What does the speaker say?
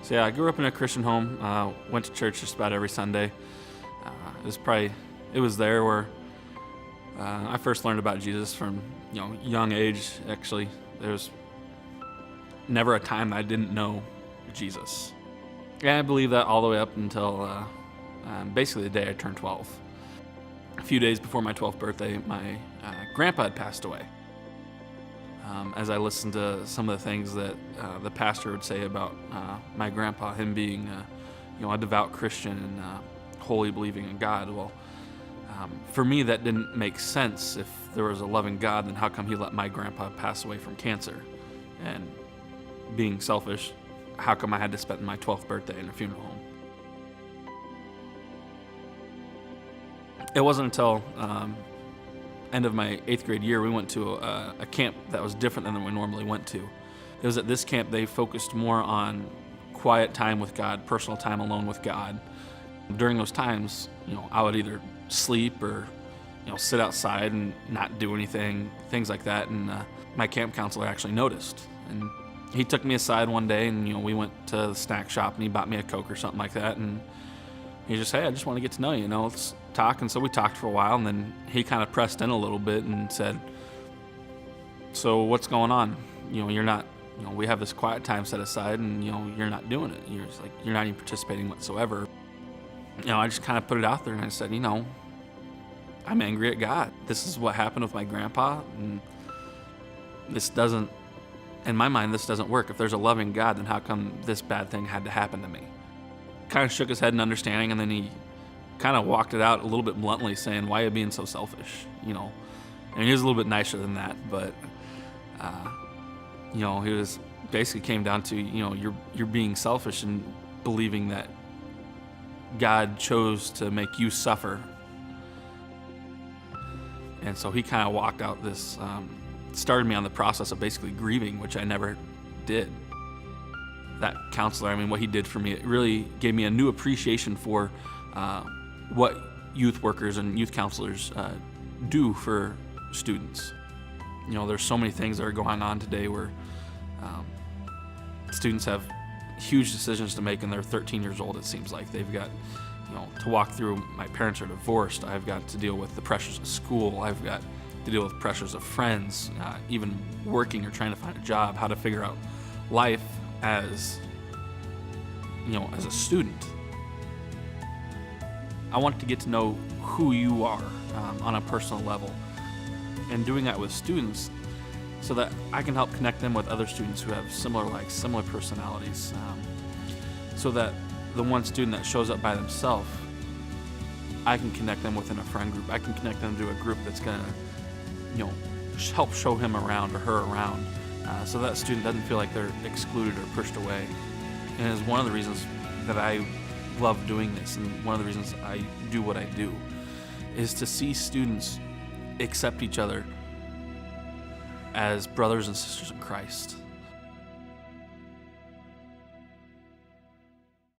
So yeah, I grew up in a Christian home. Went to church just about every Sunday. It was there where I first learned about Jesus from young age. Actually, there was never a time that I didn't know Jesus. And I believe that all the way up until basically the day I turned 12. A few days before my 12th birthday, my grandpa had passed away. As I listened to some of the things that the pastor would say about my grandpa, him being a devout Christian and wholly believing in God, well, for me that didn't make sense. If there was a loving God, then how come he let my grandpa pass away from cancer? And being selfish, how come I had to spend my 12th birthday in a funeral home? It wasn't until end of my 8th grade year we went to a camp that was different than we normally went to. It was at this camp they focused more on quiet time with God, personal time alone with God. During those times, I would either sleep or sit outside and not do anything, things like that. And my camp counselor actually noticed, and he took me aside one day, and we went to the snack shop, and he bought me a Coke or something like that, and he just, hey, I just want to get to know you, let's talk. And so we talked for a while, and then he kind of pressed in a little bit and said, so what's going on? You're not, we have this quiet time set aside, and you're not doing it. You're just like, you're not even participating whatsoever. I just kind of put it out there, and I said, I'm angry at God. This is what happened with my grandpa, and in my mind, this doesn't work. If there's a loving God, then how come this bad thing had to happen to me? Kind of shook his head in understanding, and then he kind of walked it out a little bit bluntly, saying, why are you being so selfish? And he was a little bit nicer than that, but he was basically came down to, you're being selfish and believing that God chose to make you suffer. And so he kind of walked out this, started me on the process of basically grieving, which I never did. That counselor, what he did for me, it really gave me a new appreciation for what youth workers and youth counselors do for students. There's so many things that are going on today where students have huge decisions to make, and they're 13 years old. It seems like they've got to walk through. My parents are divorced. I've got to deal with the pressures of school. I've got to deal with pressures of friends, even working or trying to find a job, how to figure out life as as a student. I want to get to know who you are on a personal level, and doing that with students so that I can help connect them with other students who have similar personalities, so that the one student that shows up by themselves, I can connect them within a friend group. I can connect them to a group that's going to help show him around or her around, so that student doesn't feel like they're excluded or pushed away. And it's one of the reasons that I love doing this, and one of the reasons I do what I do, is to see students accept each other as brothers and sisters in Christ.